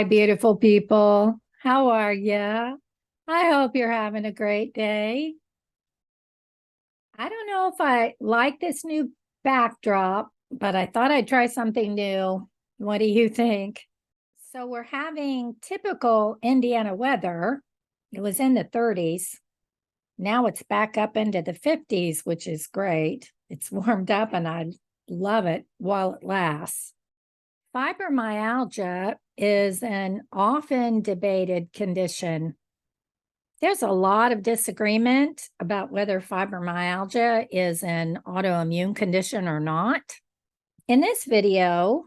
Hi, beautiful people. How are ya? I hope you're having a great day. I don't know if I like this new backdrop, but I thought I'd try something new. What do you think? So we're having typical Indiana weather. It was in the 30s. Now it's back up into the 50s, which is great. It's warmed up and I love it while it lasts. Fibromyalgia is an often debated condition. There's a lot of disagreement about whether fibromyalgia is an autoimmune condition or not. In this video,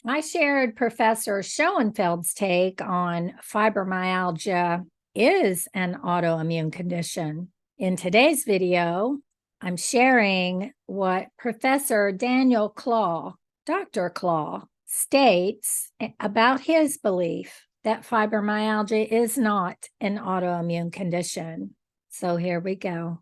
I shared Professor Schoenfeld's take on fibromyalgia is an autoimmune condition. In today's video, I'm sharing what Professor Daniel Clauw, Dr. Clauw, states about his belief that fibromyalgia is not an autoimmune condition. So here we go.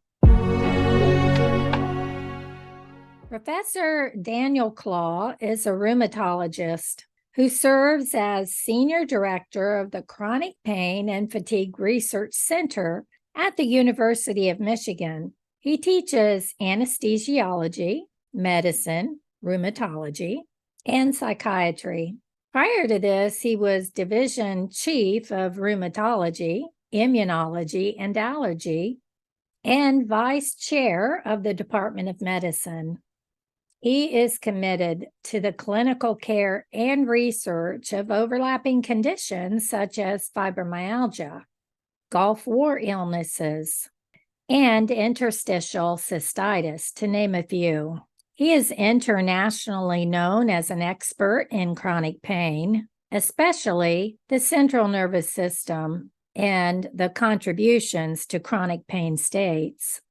Professor Daniel Clauw is a rheumatologist who serves as Senior Director of the Chronic Pain and Fatigue Research Center at the University of Michigan. He teaches anesthesiology, medicine, rheumatology, and psychiatry. Prior to this, he was Division Chief of Rheumatology, Immunology, and Allergy, and Vice Chair of the Department of Medicine. He is committed to the clinical care and research of overlapping conditions such as fibromyalgia, Gulf War illnesses, and interstitial cystitis, to name a few. He is internationally known as an expert in chronic pain, especially the central nervous system and the contributions to chronic pain states.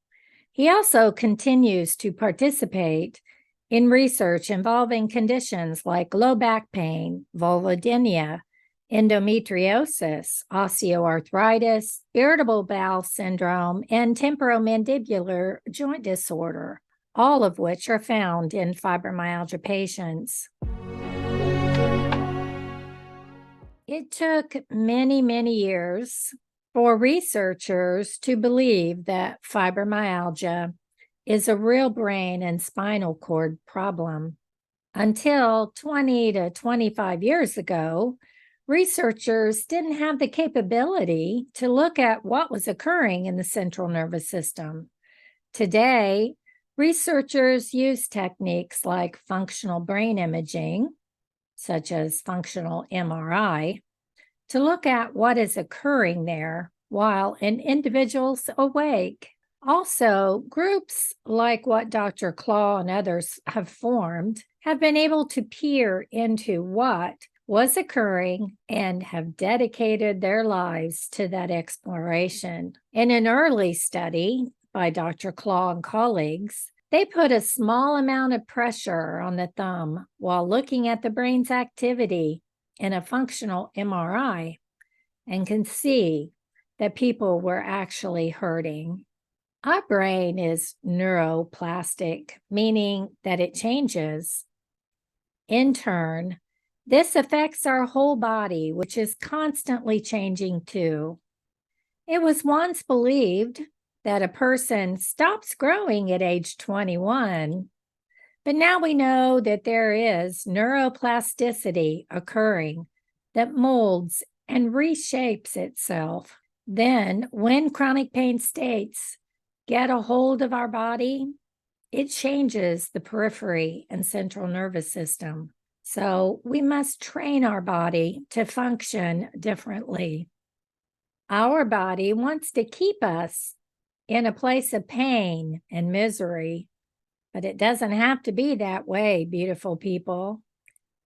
He also continues to participate in research involving conditions like low back pain, vulvodynia, endometriosis, osteoarthritis, irritable bowel syndrome, and temporomandibular joint disorder, all of which are found in fibromyalgia patients. It took many, many years for researchers to believe that fibromyalgia is a real brain and spinal cord problem. Until 20 to 25 years ago, researchers didn't have the capability to look at what was occurring in the central nervous system. Today, researchers use techniques like functional brain imaging, such as functional MRI, to look at what is occurring there while an individual's awake. Also, groups like what Dr. Clauw and others have formed have been able to peer into what was occurring and have dedicated their lives to that exploration. In an early study by Dr. Clauw and colleagues, they put a small amount of pressure on the thumb while looking at the brain's activity in a functional MRI and can see that people were actually hurting. Our brain is neuroplastic, meaning that it changes. In turn, this affects our whole body, which is constantly changing too. It was once believed that a person stops growing at age 21, but now we know that there is neuroplasticity occurring that molds and reshapes itself. Then, when chronic pain states get a hold of our body, it changes the periphery and central nervous system. So we must train our body to function differently. Our body wants to keep us in a place of pain and misery, but it doesn't have to be that way, beautiful people.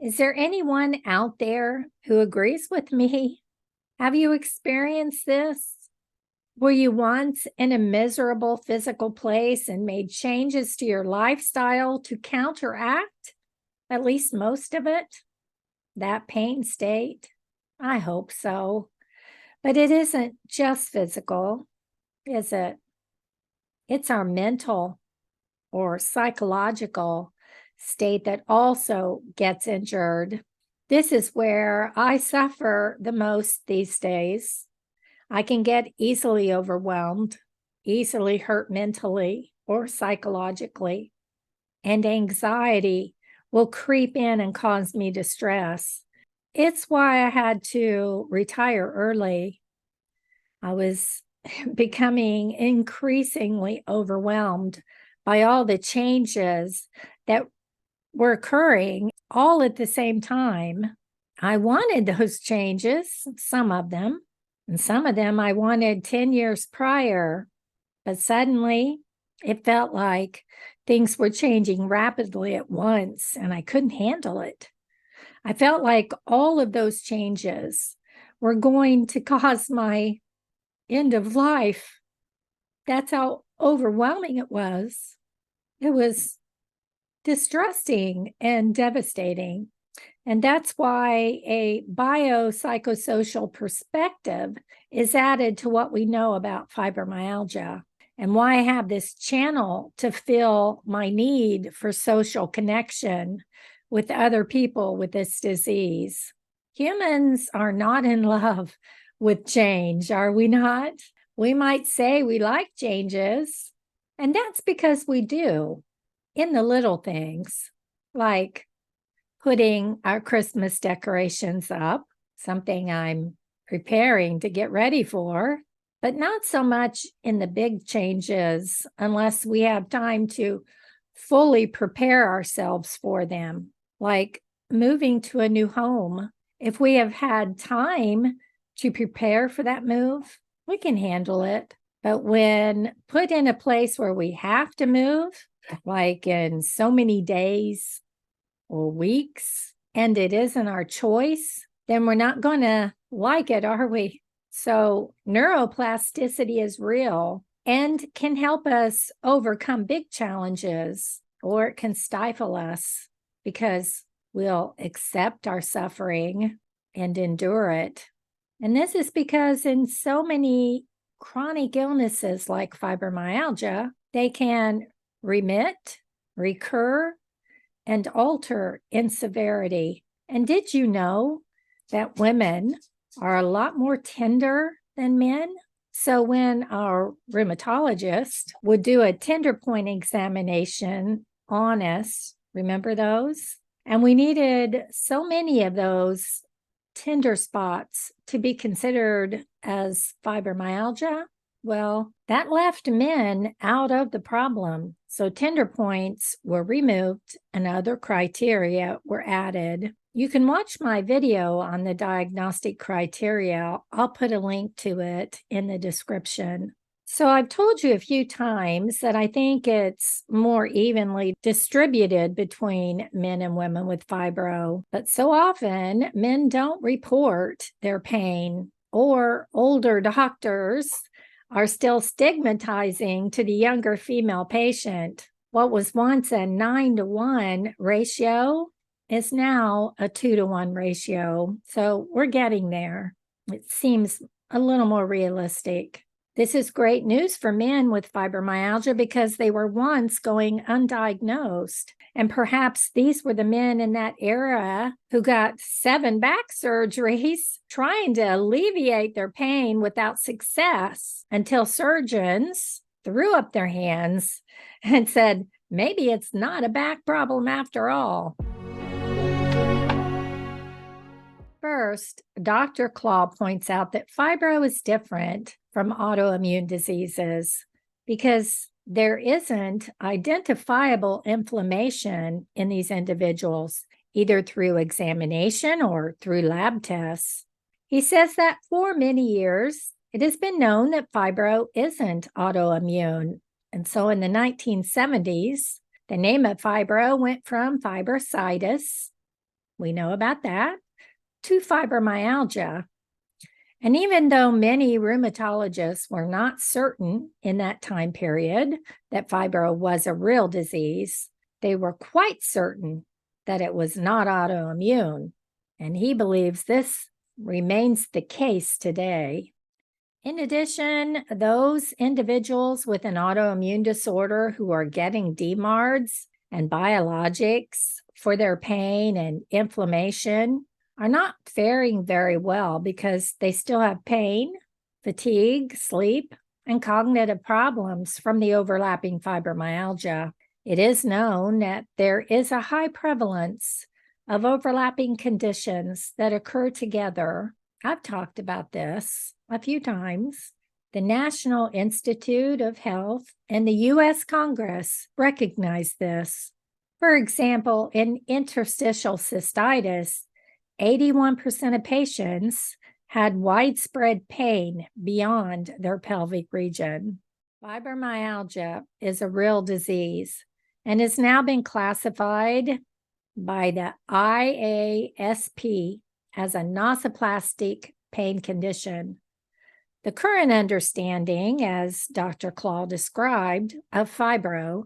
Is there anyone out there who agrees with me? Have you experienced this? Were you once in a miserable physical place and made changes to your lifestyle to counteract at least most of it? That pain state? I hope so. But it isn't just physical, is it? It's our mental or psychological state that also gets injured. This is where I suffer the most these days. I can get easily overwhelmed, easily hurt mentally or psychologically, and anxiety will creep in and cause me distress. It's why I had to retire early. I was becoming increasingly overwhelmed by all the changes that were occurring all at the same time. I wanted those changes, some of them, and some of them I wanted 10 years prior, but suddenly it felt like things were changing rapidly at once and I couldn't handle it. I felt like all of those changes were going to cause my end of life. That's how overwhelming it was. It was distressing and devastating. And that's why a biopsychosocial perspective is added to what we know about fibromyalgia, and why I have this channel to fill my need for social connection with other people with this disease. Humans are not in love with change, are we not? We might say we like changes, and that's because we do in the little things, like putting our Christmas decorations up, something I'm preparing to get ready for, but not so much in the big changes unless we have time to fully prepare ourselves for them, like moving to a new home. If we have had time to prepare for that move, we can handle it. But when put in a place where we have to move, like in so many days or weeks, and it isn't our choice, then we're not going to like it, are we? So neuroplasticity is real and can help us overcome big challenges, or it can stifle us because we'll accept our suffering and endure it. And this is because in so many chronic illnesses like fibromyalgia, they can remit, recur, and alter in severity. And did you know that women are a lot more tender than men? So when our rheumatologist would do a tender point examination on us, remember those? And we needed so many of those tender spots to be considered as fibromyalgia. Well, that left men out of the problem. So tender points were removed and other criteria were added. You can watch my video on the diagnostic criteria. I'll put a link to it in the description. So I've told you a few times that I think it's more evenly distributed between men and women with fibro, but so often men don't report their pain, or older doctors are still stigmatizing to the younger female patient. What was once a 9-to-1 ratio is now a 2-to-1 ratio. So we're getting there. It seems a little more realistic. This is great news for men with fibromyalgia because they were once going undiagnosed. And perhaps these were the men in that era who got 7 back surgeries trying to alleviate their pain without success until surgeons threw up their hands and said, maybe it's not a back problem after all. First, Dr. Clauw points out that fibro is different from autoimmune diseases because there isn't identifiable inflammation in these individuals, either through examination or through lab tests. He says that for many years, it has been known that fibro isn't autoimmune. And so in the 1970s, the name of fibro went from fibrositis, we know about that, to fibromyalgia. And even though many rheumatologists were not certain in that time period that fibro was a real disease, they were quite certain that it was not autoimmune. And he believes this remains the case today. In addition, those individuals with an autoimmune disorder who are getting DMARDs and biologics for their pain and inflammation are not faring very well because they still have pain, fatigue, sleep, and cognitive problems from the overlapping fibromyalgia. It is known that there is a high prevalence of overlapping conditions that occur together. I've talked about this a few times. The National Institute of Health and the U.S. Congress recognize this. For example, in interstitial cystitis, 81% of patients had widespread pain beyond their pelvic region. Fibromyalgia is a real disease and has now been classified by the IASP as a nociplastic pain condition. The current understanding, as Dr. Clauw described, of fibro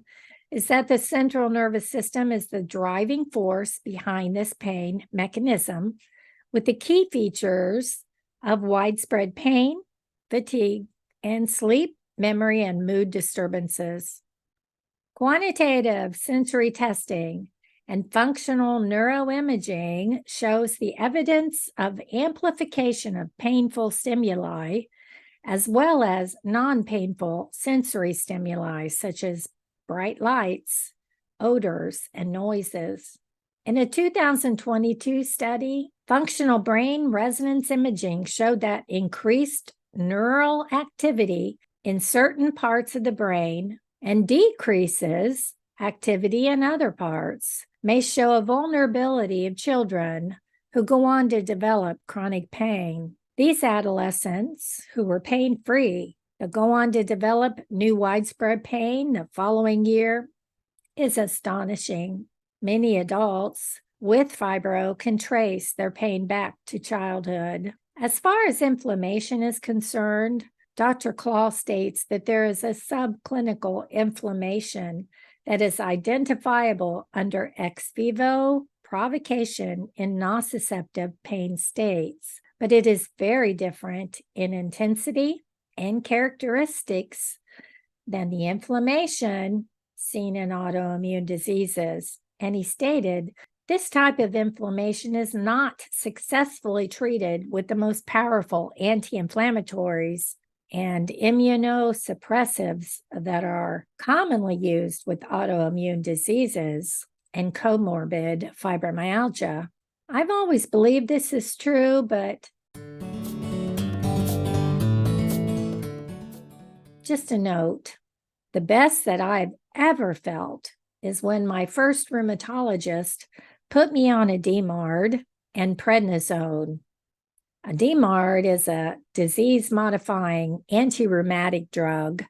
is that the central nervous system is the driving force behind this pain mechanism, with the key features of widespread pain, fatigue, and sleep, memory, and mood disturbances. Quantitative sensory testing and functional neuroimaging shows the evidence of amplification of painful stimuli, as well as non-painful sensory stimuli, such as bright lights, odors, and noises. In a 2022 study, functional brain resonance imaging showed that increased neural activity in certain parts of the brain and decreases activity in other parts may show a vulnerability of children who go on to develop chronic pain. These adolescents who were pain-free but go on to develop new widespread pain the following year is astonishing. Many adults with fibro can trace their pain back to childhood. As far as inflammation is concerned, Dr. Clauw states that there is a subclinical inflammation that is identifiable under ex vivo provocation in nociceptive pain states, but it is very different in intensity and characteristics than the inflammation seen in autoimmune diseases. And he stated, this type of inflammation is not successfully treated with the most powerful anti-inflammatories and immunosuppressives that are commonly used with autoimmune diseases and comorbid fibromyalgia. I've always believed this is true, but just a note, the best that I've ever felt is when my first rheumatologist put me on a DMARD and prednisone. A DMARD is a disease-modifying anti-rheumatic drug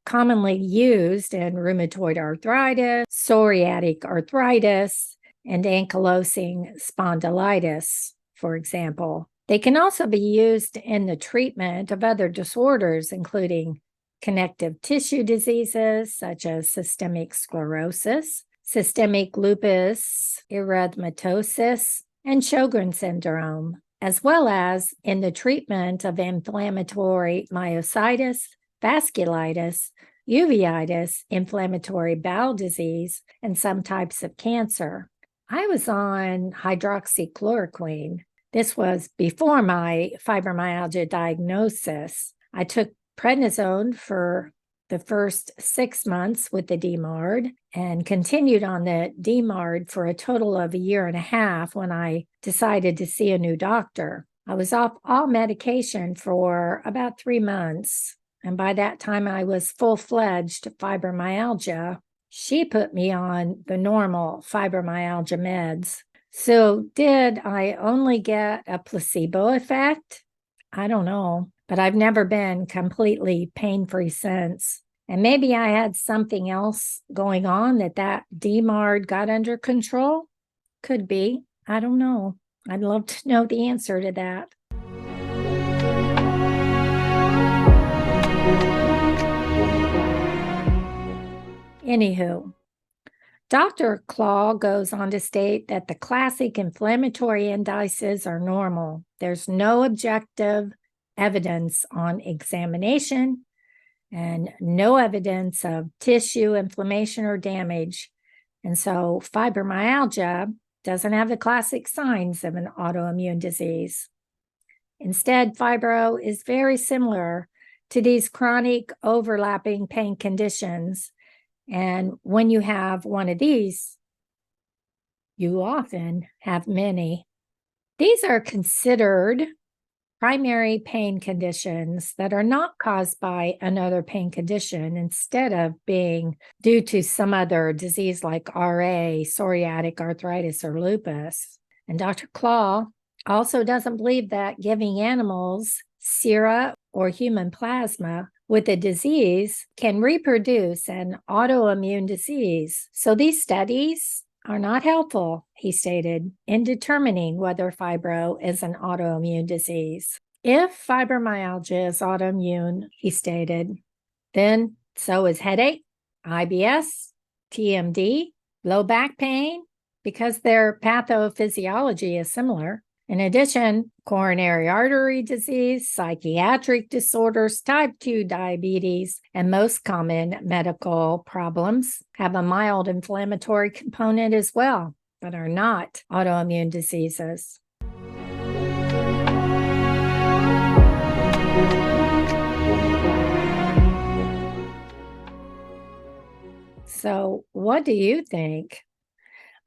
commonly used in rheumatoid arthritis, psoriatic arthritis, and ankylosing spondylitis, for example. They can also be used in the treatment of other disorders, including connective tissue diseases such as systemic sclerosis, systemic lupus erythematosus, and Sjogren's syndrome, as well as in the treatment of inflammatory myositis, vasculitis, uveitis, inflammatory bowel disease, and some types of cancer. I was on hydroxychloroquine. This was before my fibromyalgia diagnosis. I took prednisone for the first 6 months with the DMARD and continued on the DMARD for a total of 1.5 years when I decided to see a new doctor. I was off all medication for about 3 months, and by that time I was full-fledged fibromyalgia. She put me on the normal fibromyalgia meds. So did I only get a placebo effect? I don't know, but I've never been completely pain-free since. And maybe I had something else going on that DMARD got under control? Could be. I don't know. I'd love to know the answer to that. Anywho, Dr. Clauw goes on to state that the classic inflammatory indices are normal. There's no objective evidence on examination and no evidence of tissue inflammation or damage. And so fibromyalgia doesn't have the classic signs of an autoimmune disease. Instead, fibro is very similar to these chronic overlapping pain conditions. And when you have one of these, you often have many. These are considered primary pain conditions that are not caused by another pain condition instead of being due to some other disease like RA, psoriatic arthritis, or lupus. And Dr. Clauw also doesn't believe that giving animals sera or human plasma with a disease can reproduce an autoimmune disease. So these studies are not helpful, he stated, in determining whether fibro is an autoimmune disease. If fibromyalgia is autoimmune, he stated, then so is headache, IBS, TMD, low back pain, because their pathophysiology is similar. In addition, coronary artery disease, psychiatric disorders, type 2 diabetes, and most common medical problems have a mild inflammatory component as well, but are not autoimmune diseases. So, what do you think?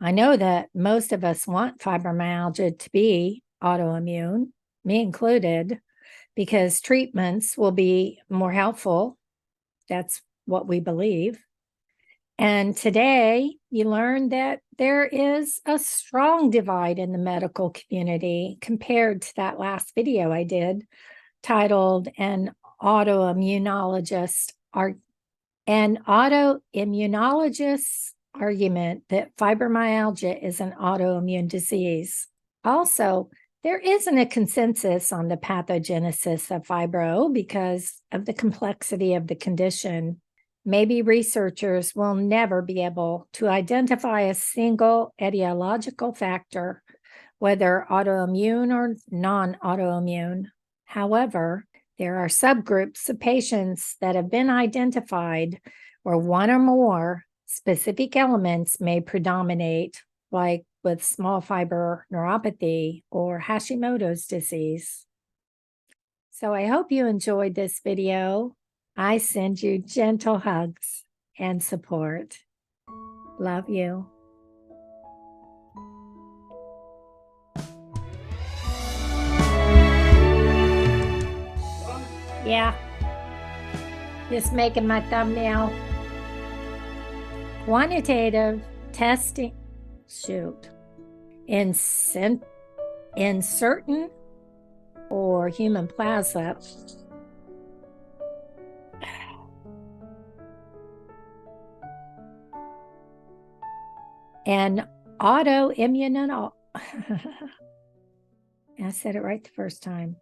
I know that most of us want fibromyalgia to be autoimmune, me included, because treatments will be more helpful. That's what we believe. And today, you learned that there is a strong divide in the medical community compared to that last video I did titled An Autoimmunologist's Argument that fibromyalgia is an autoimmune disease. Also, there isn't a consensus on the pathogenesis of fibro because of the complexity of the condition. Maybe researchers will never be able to identify a single etiological factor, whether autoimmune or non-autoimmune. However, there are subgroups of patients that have been identified where one or more specific elements may predominate, like with small fiber neuropathy or Hashimoto's disease. So I hope you enjoyed this video. I send you gentle hugs and support. Love you. Yeah, just making my thumbnail. Quantitative testing, in certain or human plasma, and autoimmune. I said it right the first time.